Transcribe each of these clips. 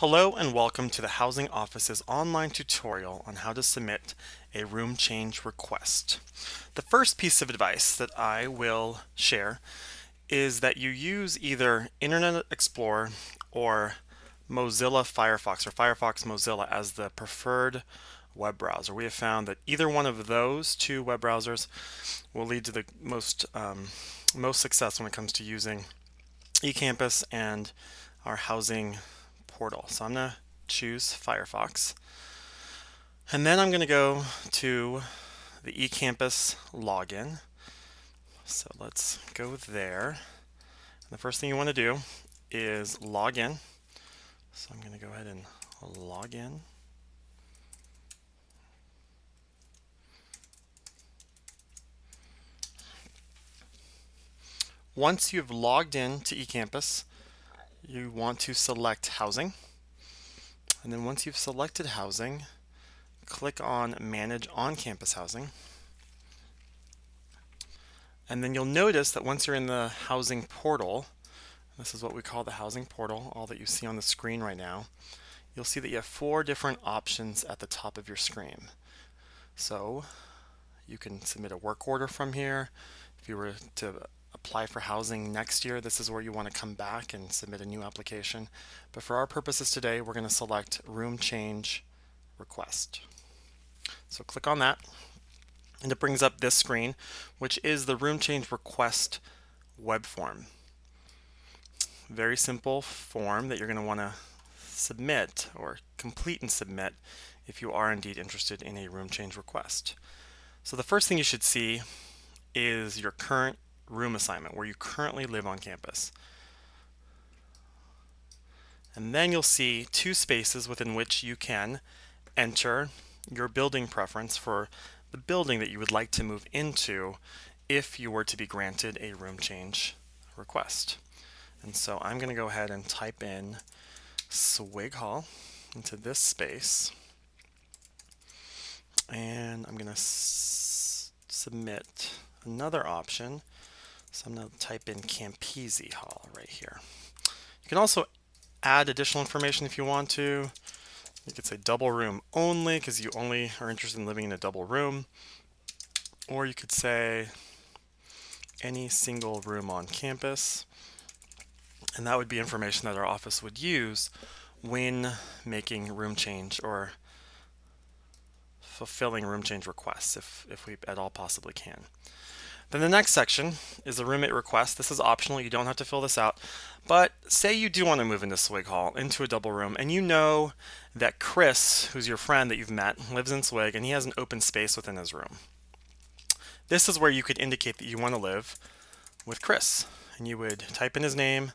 Hello and welcome to the Housing Office's online tutorial on how to submit a room change request. The first piece of advice that I will share is that you use either Internet Explorer or Mozilla Firefox or Firefox Mozilla as the preferred web browser. We have found that either one of those two web browsers will lead to the most success when it comes to using eCampus and our housing portal. So I'm going to choose Firefox. And then I'm going to go to the eCampus login. So let's go there. The first thing you want to do is log in. So I'm going to go ahead and log in. Once you've logged in to eCampus, you want to select housing. And then once you've selected housing, click on Manage On-Campus Housing. And then you'll notice that once you're in the housing portal, this is what we call the housing portal, all that you see on the screen right now, you'll see that you have 4 different options at the top of your screen. So you can submit a work order from here. If you were to apply for housing next year, this is where you want to come back and submit a new application. But for our purposes today, we're going to select room change request. So click on that, and it brings up this screen, which is the room change request web form. Very simple form that you're going to want to submit or complete and submit if you are indeed interested in a room change request. So the first thing you should see is your current room assignment, where you currently live on campus. And then you'll see 2 spaces within which you can enter your building preference for the building that you would like to move into if you were to be granted a room change request. And so I'm going to go ahead and type in Swig Hall into this space, and I'm going to submit another option. So I'm going to type in Campese Hall right here. You can also add additional information if you want to. You could say double room only because you only are interested in living in a double room. Or you could say any single room on campus. And that would be information that our office would use when making room change or fulfilling room change requests if we at all possibly can. Then the next section is the roommate request. This is optional. You don't have to fill this out. But say you do want to move into Swig Hall, into a double room, and you know that Chris, who's your friend that you've met, lives in Swig, and he has an open space within his room. This is where you could indicate that you want to live with Chris. And you would type in his name,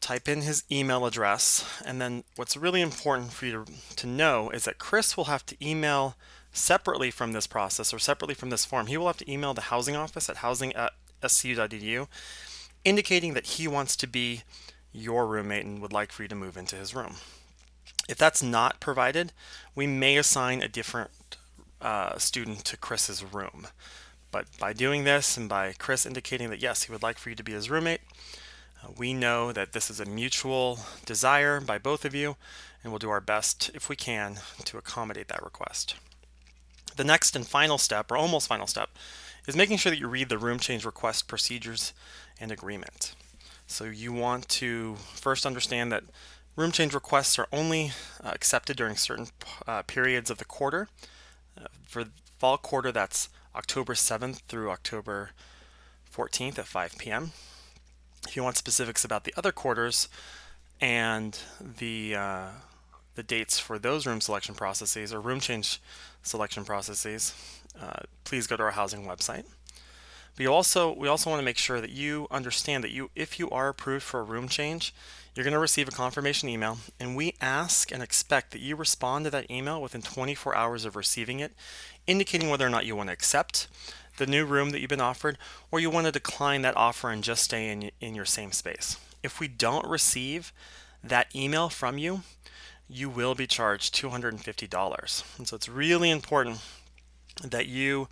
type in his email address, and then what's really important for you to know is that Chris will have to email separately from this process or separately from this form. He will have to email the housing office at housing@scu.edu indicating that he wants to be your roommate and would like for you to move into his room. If that's not provided, we may assign a different student to Chris's room. But by doing this and by Chris indicating that yes, he would like for you to be his roommate, we know that this is a mutual desire by both of you, and we'll do our best if we can to accommodate that request. The next and final step, or almost final step, is making sure that you read the room change request procedures and agreement. So you want to first understand that room change requests are only accepted during certain periods of the quarter. For fall quarter, that's October 7th through October 14th at 5 p.m. If you want specifics about the other quarters and the dates for those room selection processes or room change selection processes, please go to our housing website. But we also want to make sure that you understand that if you are approved for a room change, you're going to receive a confirmation email, and we ask and expect that you respond to that email within 24 hours of receiving it, indicating whether or not you want to accept the new room that you've been offered, or you want to decline that offer and just stay in your same space. If we don't receive that email from you, you will be charged $250. And so it's really important that you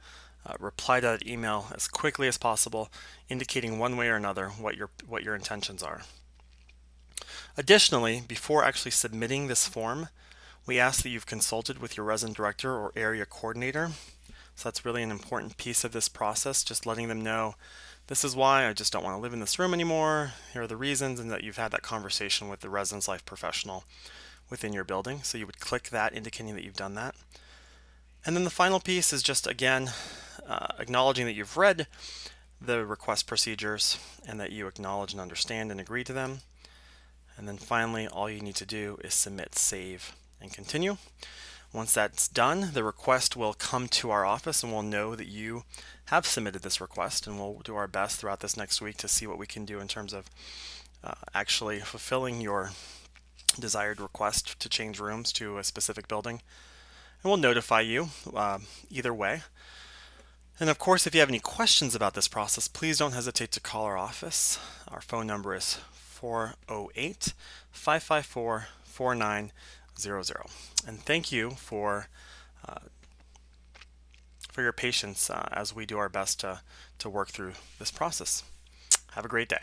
reply to that email as quickly as possible, indicating one way or another what your intentions are. Additionally, before actually submitting this form, we ask that you've consulted with your resident director or area coordinator. So that's really an important piece of this process, just letting them know this is why I just don't want to live in this room anymore. Here are the reasons, and that you've had that conversation with the residence life professional within your building. So you would click that, indicating that you've done that. And then the final piece is just, again, acknowledging that you've read the request procedures and that you acknowledge and understand and agree to them. And then finally, all you need to do is submit, save, and continue. Once that's done, the request will come to our office and we'll know that you have submitted this request, and we'll do our best throughout this next week to see what we can do in terms of actually fulfilling your desired request to change rooms to a specific building. And we'll notify you either way. And of course, if you have any questions about this process, please don't hesitate to call our office. Our phone number is 408 554 4900. And thank you for your patience as we do our best to work through this process. Have a great day.